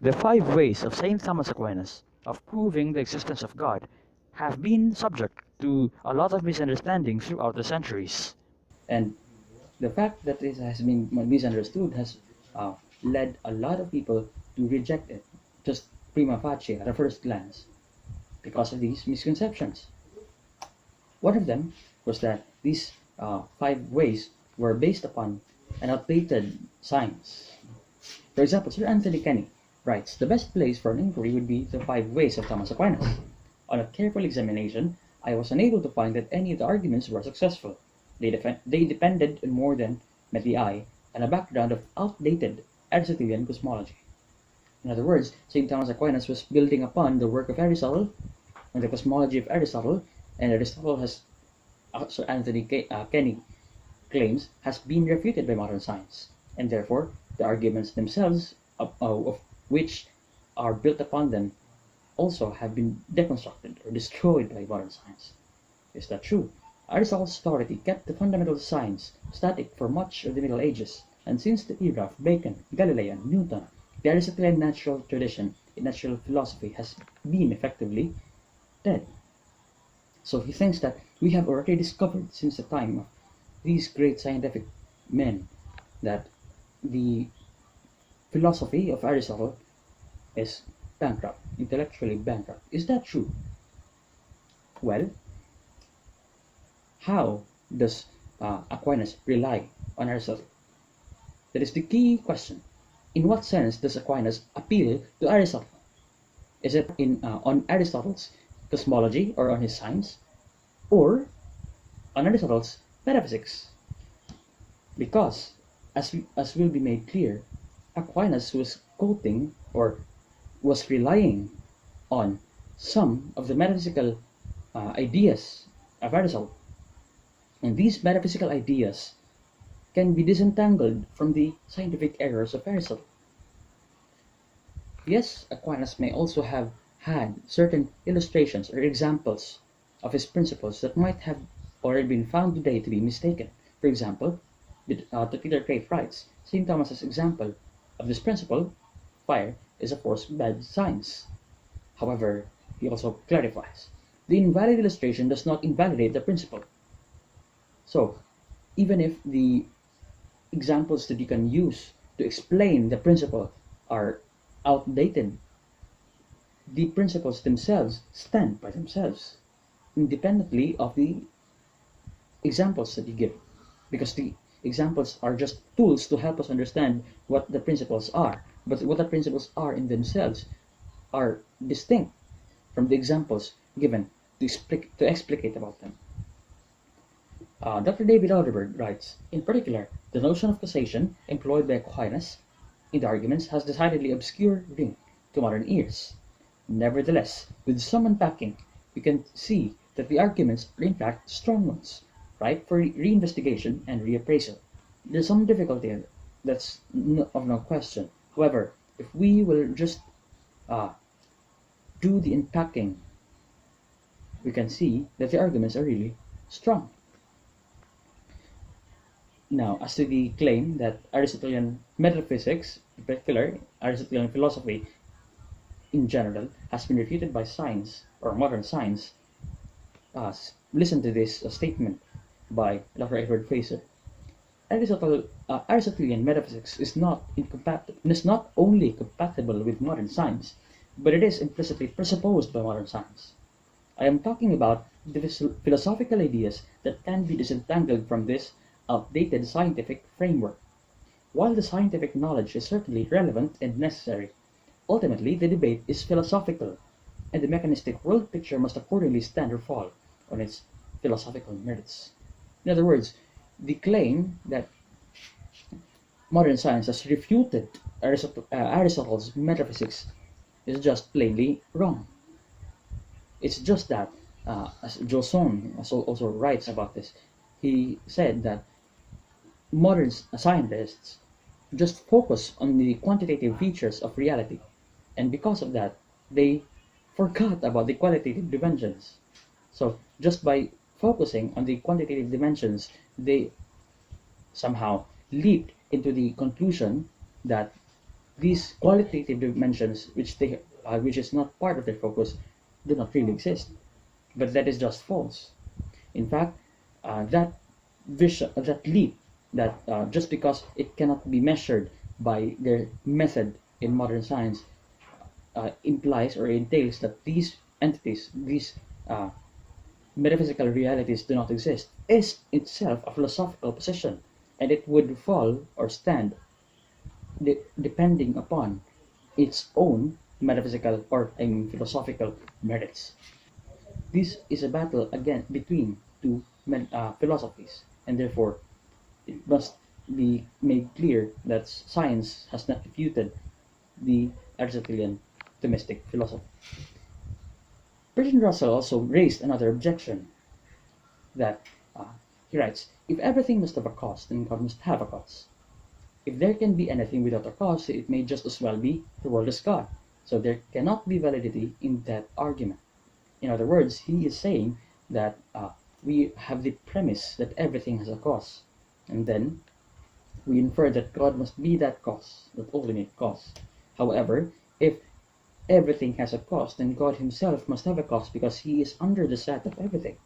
The 5 ways of St. Thomas Aquinas of proving the existence of God have been subject to a lot of misunderstanding throughout the centuries. And the fact that it has been misunderstood has led a lot of people to reject it, just prima facie at a first glance, because of these misconceptions. One of them was that these 5 ways were based upon an outdated science. For example, Sir Anthony Kenny writes, "The best place for an inquiry would be the 5 ways of Thomas Aquinas. On a careful examination, I was unable to find that any of the arguments were successful. They depended on more than met the eye and a background of outdated Aristotelian cosmology." In other words, St. Thomas Aquinas was building upon the work of Aristotle and the cosmology of Aristotle, and Aristotle has, Sir Anthony Kenny claims, has been refuted by modern science, and therefore the arguments themselves of which are built upon them also have been deconstructed or destroyed by modern science. Is that true? Aristotle's authority kept the fundamental science static for much of the Middle Ages, and since the era of Bacon, Galilei, and Newton, the Aristotelian natural tradition in natural philosophy has been effectively dead. So he thinks that we have already discovered since the time of these great scientific men that the philosophy of Aristotle is bankrupt, intellectually bankrupt. Is that true? Well, how does Aquinas rely on Aristotle? That is the key question. In what sense does Aquinas appeal to Aristotle? Is it on Aristotle's cosmology or on his science, or on Aristotle's metaphysics? Because, as will be made clear, Aquinas was quoting or was relying on some of the metaphysical ideas of Aristotle, and these metaphysical ideas can be disentangled from the scientific errors of Aristotle. Yes, Aquinas may also have had certain illustrations or examples of his principles that might have already been found today to be mistaken. For example, Peter Crate writes, "St. Thomas's example of this principle, fire, is of course bad science." However, he also clarifies, "The invalid illustration does not invalidate the principle." So, even if the examples that you can use to explain the principle are outdated, the principles themselves stand by themselves, independently of the examples that you give, because the examples are just tools to help us understand what the principles are, but what the principles are in themselves are distinct from the examples given to explicate about them. Dr. David Alderberg writes, "In particular, the notion of causation employed by Aquinas in the arguments has decidedly obscure ring to modern ears. Nevertheless, with some unpacking, we can see that the arguments are in fact strong ones, ripe for reinvestigation and reappraisal." There's some difficulty, that's of no question. However, if we will just do the unpacking, we can see that the arguments are really strong. Now, as to the claim that Aristotelian metaphysics, in particular Aristotelian philosophy in general, has been refuted by science or modern science, listen to this statement by Dr. Edward Fraser. Aristotelian metaphysics is not only compatible with modern science, but it is implicitly presupposed by modern science. I am talking about the philosophical ideas that can be disentangled from this outdated scientific framework. While the scientific knowledge is certainly relevant and necessary, ultimately the debate is philosophical, and the mechanistic world picture must accordingly stand or fall on its philosophical merits. In other words, the claim that modern science has refuted Aristotle's metaphysics is just plainly wrong. It's just that, as Joson also writes about this, he said that modern scientists just focus on the quantitative features of reality, and because of that, they forgot about the qualitative dimensions. So just by focusing on the quantitative dimensions, they somehow leaped into the conclusion that these qualitative dimensions, which is not part of their focus, do not really exist. But that is just false. In fact, that leap, that just because it cannot be measured by their method in modern science, implies or entails that these entities, these metaphysical realities do not exist, is itself a philosophical position, and it would fall or stand depending upon its own metaphysical or philosophical merits. This is a battle again between two philosophies, and therefore it must be made clear that science has not refuted the Aristotelian Thomistic philosophy. Bertrand Russell also raised another objection, that he writes, if everything must have a cause, then God must have a cause. If there can be anything without a cause, it may just as well be the world is God. So there cannot be validity in that argument. In other words, he is saying that we have the premise that everything has a cause, and then we infer that God must be that cause, that ultimate cause. However, if everything has a cause, then God himself must have a cause, because he is under the set of everything.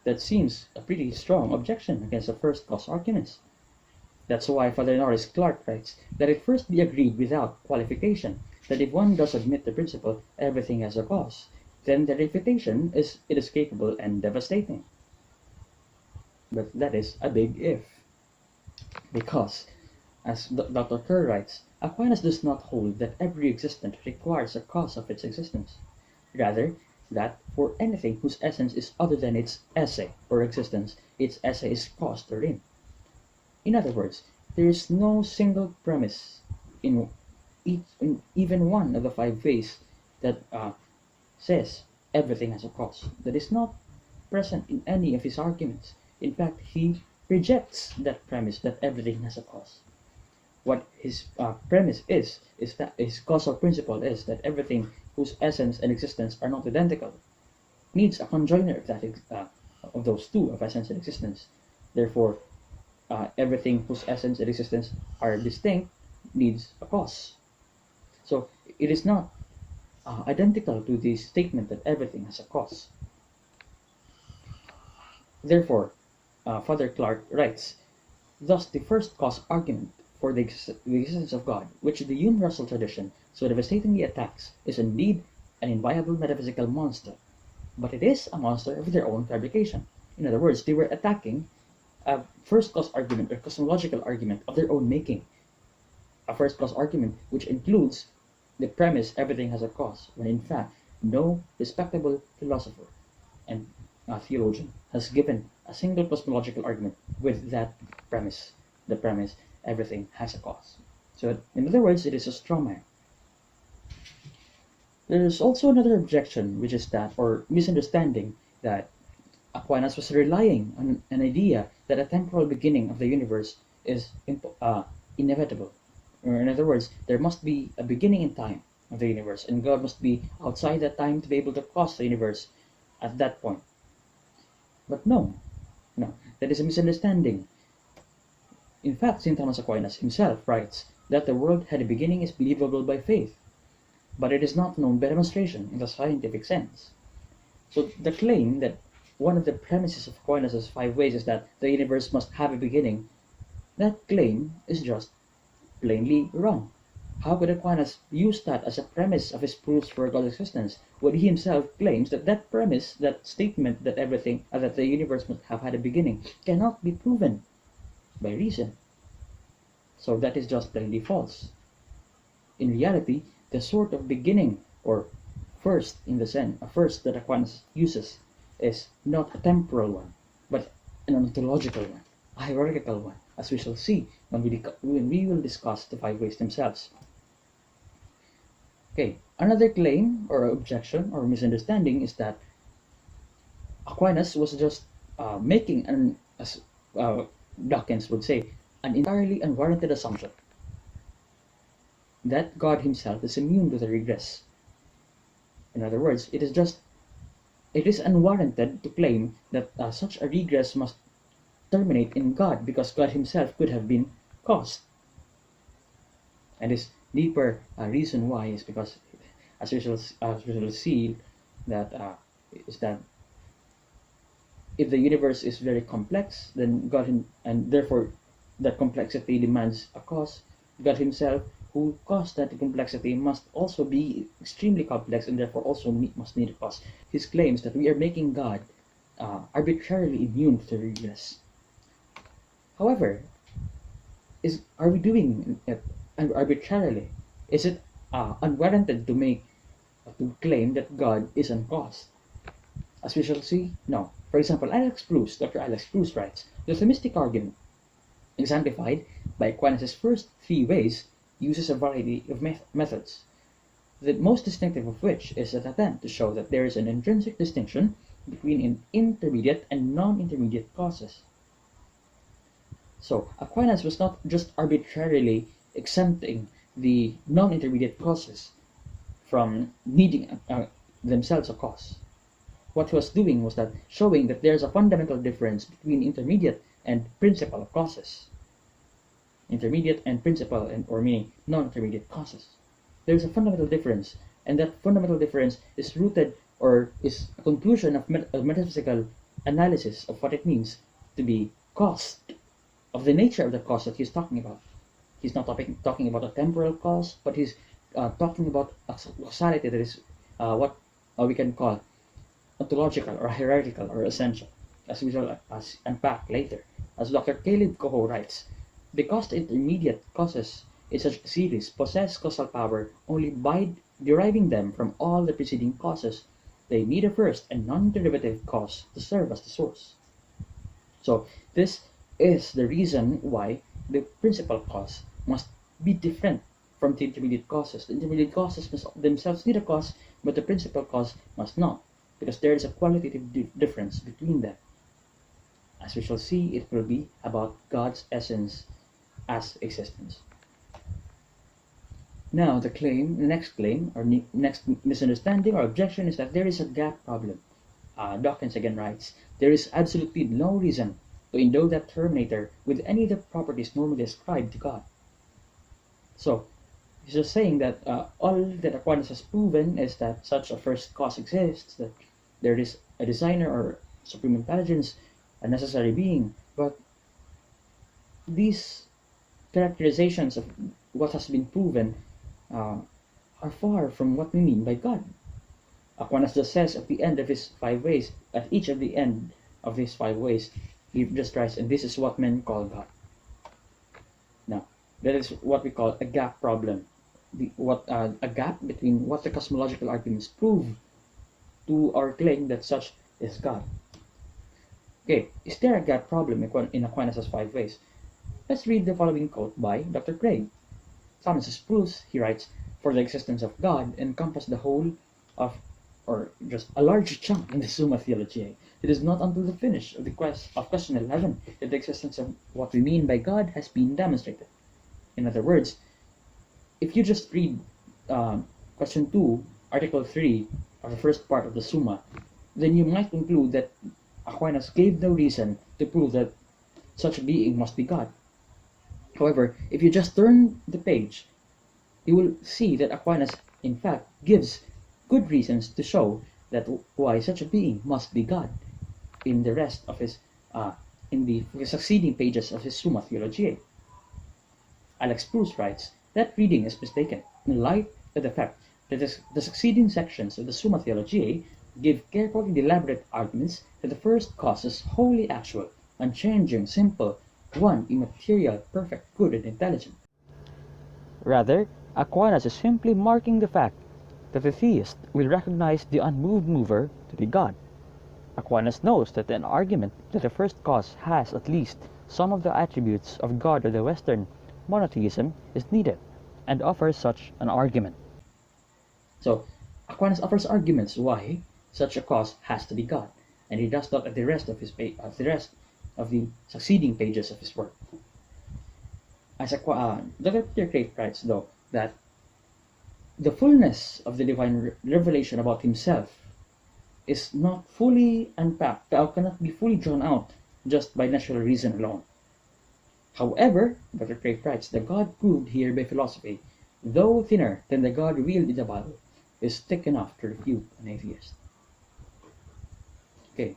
That seems a pretty strong objection against the first cause arguments. That's why Father Norris Clark writes that it first be agreed without qualification that if one does admit the principle everything has a cause, then the refutation is inescapable and devastating. But that is a big if. Because, as Dr. Kerr writes, Aquinas does not hold that every existent requires a cause of its existence. Rather, that for anything whose essence is other than its esse or existence, its esse is caused therein. In other words, there is no single premise in even one of the 5 ways that says everything has a cause. That is not present in any of his arguments. In fact, he rejects that premise that everything has a cause. What his premise is that his causal principle is that everything whose essence and existence are not identical needs a conjoiner of that of those two, of essence and existence. Therefore, everything whose essence and existence are distinct needs a cause. So it is not identical to the statement that everything has a cause. Therefore, Father Clark writes, thus the first cause argument for the existence of God, which the Hume-Russell tradition so devastatingly attacks, is indeed an inviolable metaphysical monster, but it is a monster of their own fabrication. In other words, they were attacking a first cause argument or cosmological argument of their own making, a first cause argument which includes the premise everything has a cause, when in fact no respectable philosopher and theologian has given a single cosmological argument with that premise, the premise everything has a cause. So in other words, it is a straw man. There is also another objection, which is that, or misunderstanding, that Aquinas was relying on an idea that a temporal beginning of the universe is inevitable. Or in other words, there must be a beginning in time of the universe, and God must be outside that time to be able to cause the universe at that point. But no, that is a misunderstanding. In fact, St. Thomas Aquinas himself writes that the world had a beginning is believable by faith, but it is not known by demonstration in the scientific sense. So the claim that one of the premises of Aquinas' 5 ways is that the universe must have a beginning, that claim is just plainly wrong. How could Aquinas use that as a premise of his proofs for God's existence when he himself claims that that premise, that statement that everything, that the universe must have had a beginning, cannot be proven by reason? So that is just plainly false. In reality, the sort of beginning, or first in the sense, a first that Aquinas uses, is not a temporal one, but an ontological one, a hierarchical one, as we shall see when we will discuss the 5 ways themselves. Okay, another claim or objection or misunderstanding is that Aquinas was just making an, as Dawkins would say, an entirely unwarranted assumption that God himself is immune to the regress. In other words, it is unwarranted to claim that such a regress must terminate in God, because God himself could have been caused And this deeper reason why is because, as we shall see, that is that if the universe is very complex, then God, and therefore that complexity demands a cause. God himself, who caused that complexity, must also be extremely complex, and therefore also must need a cause. His claims that we are making God arbitrarily immune to regress. However, are we doing it arbitrarily? Is it unwarranted to claim that God is uncaused? As we shall see, no. For example, Dr. Alex Bruce writes, the themistic argument, exemplified by Aquinas' first three ways, uses a variety of methods, the most distinctive of which is an attempt to show that there is an intrinsic distinction between intermediate and non-intermediate causes. So, Aquinas was not just arbitrarily exempting the non-intermediate causes from needing themselves a cause. What he was doing was that showing that there's a fundamental difference between intermediate and principal causes. Intermediate and principal, or meaning non-intermediate causes. There's a fundamental difference, and that fundamental difference is rooted, or is a conclusion of metaphysical analysis of what it means to be caused, of the nature of the cause that he's talking about. He's not talking about a temporal cause, but he's talking about a causality that is what we can call ontological or hierarchical or essential, as we shall unpack later. As Dr. Caleb Coho writes, because the intermediate causes in such a series possess causal power only by deriving them from all the preceding causes, they need a first and non-derivative cause to serve as the source. So this is the reason why the principal cause must be different from the intermediate causes. The intermediate causes themselves need a cause, but the principal cause must not, because there is a qualitative difference between them. As we shall see, it will be about God's essence as existence. Now, the next claim, or next misunderstanding or objection is that there is a gap problem. Dawkins again writes, there is absolutely no reason to endow that terminator with any of the properties normally ascribed to God. So, he's just saying that all that Aquinas has proven is that such a first cause exists, that there is a designer or supreme intelligence, a necessary being, but these characterizations of what has been proven are far from what we mean by God. Aquinas just says at the end of his 5 ways, at each of the end of these 5 ways, he just writes, and this is what men call God. Now, that is what we call a gap problem. A gap between what the cosmological arguments prove to our claim that such is God. Okay, is there a gap problem in Aquinas' 5 ways? Let's read the following quote by Dr. Craig. Thomas's proofs, he writes, for the existence of God encompass the whole of, or just a large chunk in the Summa Theologiae. It is not until the finish of question 11 that the existence of what we mean by God has been demonstrated. In other words, if you just read question 2, article 3 of the first part of the Summa, then you might conclude that Aquinas gave no reason to prove that such a being must be God. However, if you just turn the page, you will see that Aquinas, in fact, gives good reasons to show that why such a being must be God in the rest of his, in the succeeding pages of his Summa Theologiae. Alex Bruce writes, that reading is mistaken in light of the fact that the succeeding sections of the Summa Theologiae give careful and elaborate arguments that the first cause is wholly actual, unchanging, simple, one immaterial, perfect, good, and intelligent. Rather, Aquinas is simply marking the fact that the theist will recognize the unmoved mover to be God. Aquinas knows that an argument that the first cause has at least some of the attributes of God or the Western monotheism is needed, and offers such an argument. So, Aquinas offers arguments why such a cause has to be God, and he does not at the rest of the succeeding pages of his work. As Dr. Peter Craig writes, though, that the fullness of the divine revelation about himself is not fully unpacked, cannot be fully drawn out just by natural reason alone. However, Dr. Craig writes, the God proved here by philosophy though thinner than the God revealed in the Bible, is thick enough to refute an atheist. Okay.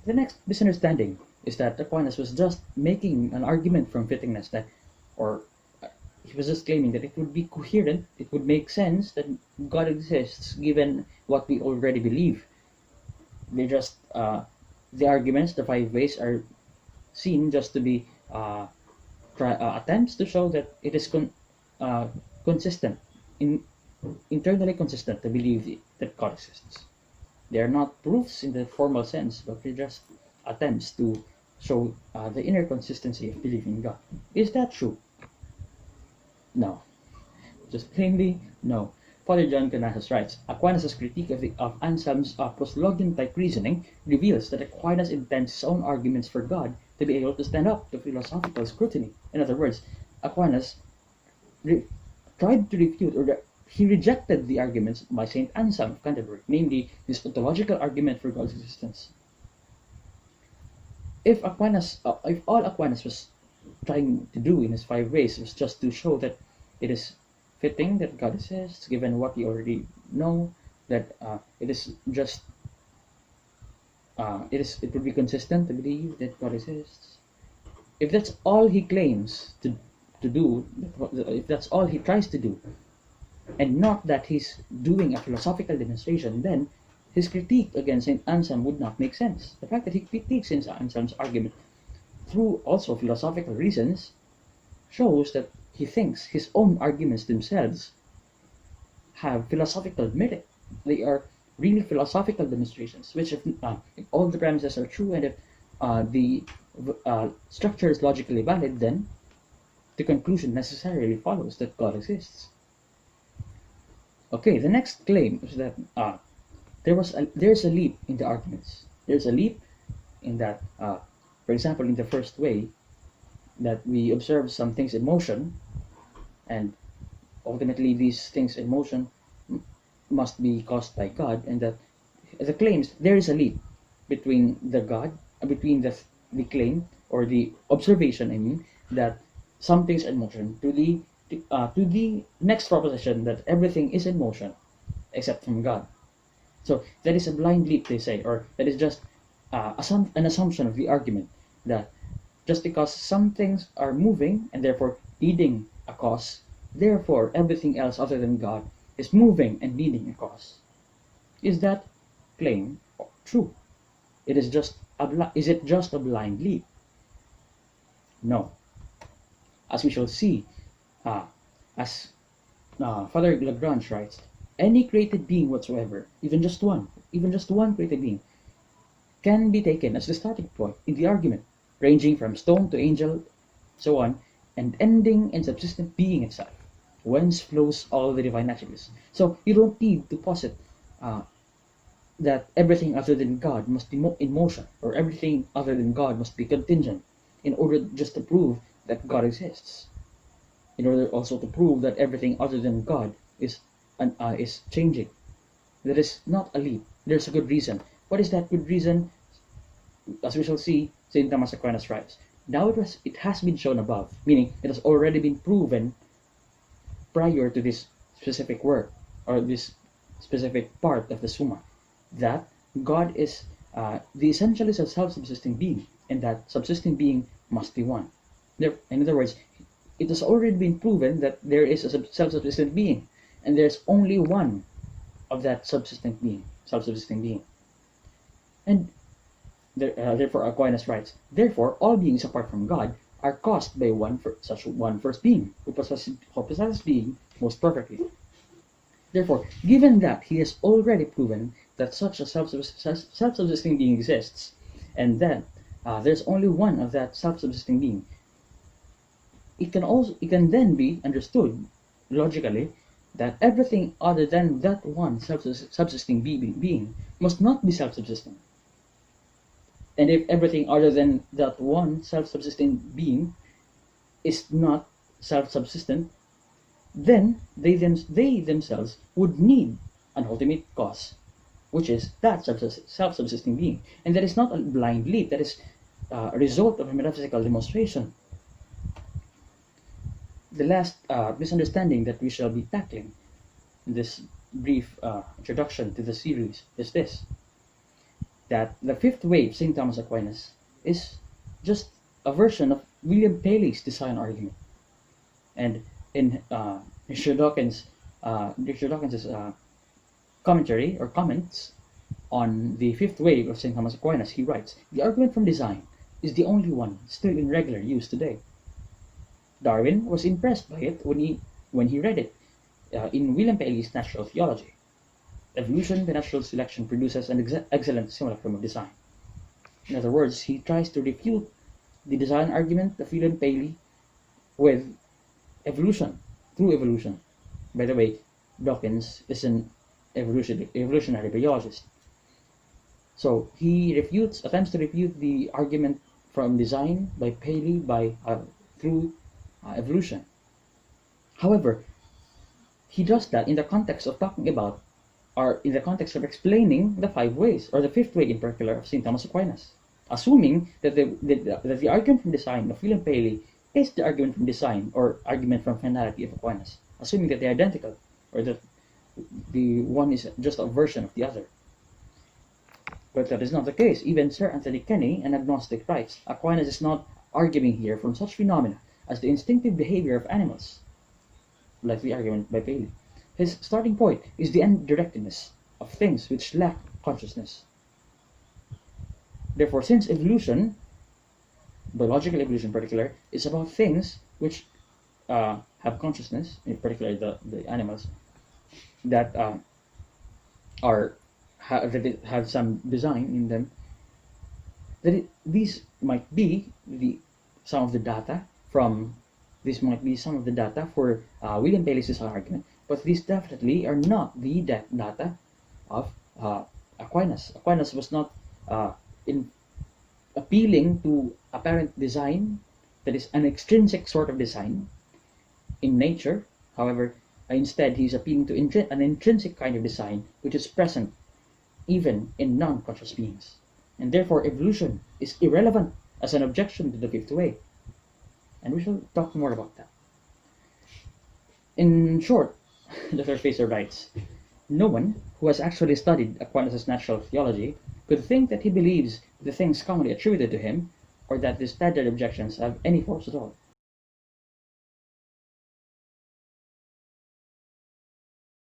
The next misunderstanding is that Aquinas was just making an argument from fittingness that, or he was just claiming that it would be coherent, it would make sense that God exists given what we already believe. They just, the arguments, the 5 ways, are seen just to be attempts to show that it is consistent, internally consistent to believe that God exists. They are not proofs in the formal sense, but they're just attempts to show the inner consistency of believing in God. Is that true? No. Just plainly, no. Father John Canasas writes, Aquinas' critique of Anselm's postlogian-type reasoning reveals that Aquinas intends his own arguments for God to be able to stand up to philosophical scrutiny. In other words, Aquinas tried to refute, or he rejected the arguments by St. Anselm of Canterbury, namely his ontological argument for God's existence. If all Aquinas was trying to do in his 5 ways was just to show that it is fitting that God exists, given what we already know, that it is just it would be consistent to believe that God exists. If that's all he claims to do, if that's all he tries to do, and not that he's doing a philosophical demonstration, then his critique against St. Anselm would not make sense. The fact that he critiques St. Anselm's argument through also philosophical reasons shows that he thinks his own arguments themselves have philosophical merit. They are really philosophical demonstrations, which if all the premises are true and if the structure is logically valid, then the conclusion necessarily follows that God exists. Okay, the next claim is that there's a leap in the arguments. There's a leap in that, for example, in the first way, that we observe some things in motion, and ultimately these things in motion must be caused by God, and that the claims there is a leap between the claim or the observation, I mean, that some things in motion to the next proposition that everything is in motion except from God. So that is a blind leap, they say, or that is just an assumption of the argument that just because some things are moving and therefore needing a cause, therefore everything else other than God is moving and needing a cause. Is that claim true? Is it just a blind leap? No. As we shall see, as Father Lagrange writes, any created being whatsoever, even just one created being, can be taken as the starting point in the argument, ranging from stone to angel, so on, and ending in subsistent being itself, whence flows all the divine attributes. So you don't need to posit that everything other than God must be in motion, or everything other than God must be contingent, in order just to prove that God exists. In order also to prove that everything other than God is changing. There is not a leap. There's a good reason. What is that good reason? As we shall see, St. Thomas Aquinas writes, now it has been shown above, meaning it has already been proven prior to this specific work, or this specific part of the Summa, that God is the essential is a self-subsisting being, and that subsisting being must be one. In other words, it has already been proven that there is a self-subsistent being, and there's only one of that self-subsisting being. And therefore Aquinas writes, therefore all beings apart from God are caused by such one first being, who possesses being most perfectly. Therefore, given that he has already proven that such a self-subsisting being exists, and that there's only one of that self-subsisting being, it can then be understood logically that everything other than that one self-subsisting being must not be self-subsisting. And if everything other than that one self-subsisting being is not self-subsistent, then they themselves would need an ultimate cause, which is that self-subsisting being. And that is not a blind leap, that is a result of a metaphysical demonstration. the last misunderstanding that we shall be tackling in this brief introduction to the series is this: that the fifth way of St. Thomas Aquinas is just a version of William Paley's design argument. And in Richard Dawkins' commentary or comments on the fifth way of St. Thomas Aquinas, he writes, "The argument from design is the only one still in regular use today. Darwin was impressed by it when he read it in William Paley's Natural Theology. Evolution by natural selection produces an excellent simulacrum of design." In other words, he tries to refute the design argument of William Paley with evolution, through evolution. By the way, Dawkins is an evolutionary biologist. So he attempts to refute the argument from design by Paley through evolution. However, he does that in the context of talking about, or in the context of explaining the five ways, or the fifth way in particular of St. Thomas Aquinas, assuming that the argument from design of William Paley is the argument from design, or argument from finality of Aquinas, assuming that they're identical, or that the one is just a version of the other. But that is not the case. Even Sir Anthony Kenny, an agnostic, writes, Aquinas is not arguing here from such phenomena as the instinctive behavior of animals, like the argument by Paley. His starting point is the end-directedness of things which lack consciousness. Therefore, since evolution, biological evolution in particular, is about things which have consciousness, in particular the animals, that have some design in them, these might be some of the data for William Paley's design argument, but these definitely are not the data of Aquinas. Aquinas was not in appealing to apparent design, that is an extrinsic sort of design in nature. However, instead he's appealing to an intrinsic kind of design which is present even in non-conscious beings. And therefore evolution is irrelevant as an objection to the fifth way. And we shall talk more about that. In short, Dr. Facer writes, no one who has actually studied Aquinas' natural theology could think that he believes the things commonly attributed to him, or that the standard objections have any force at all.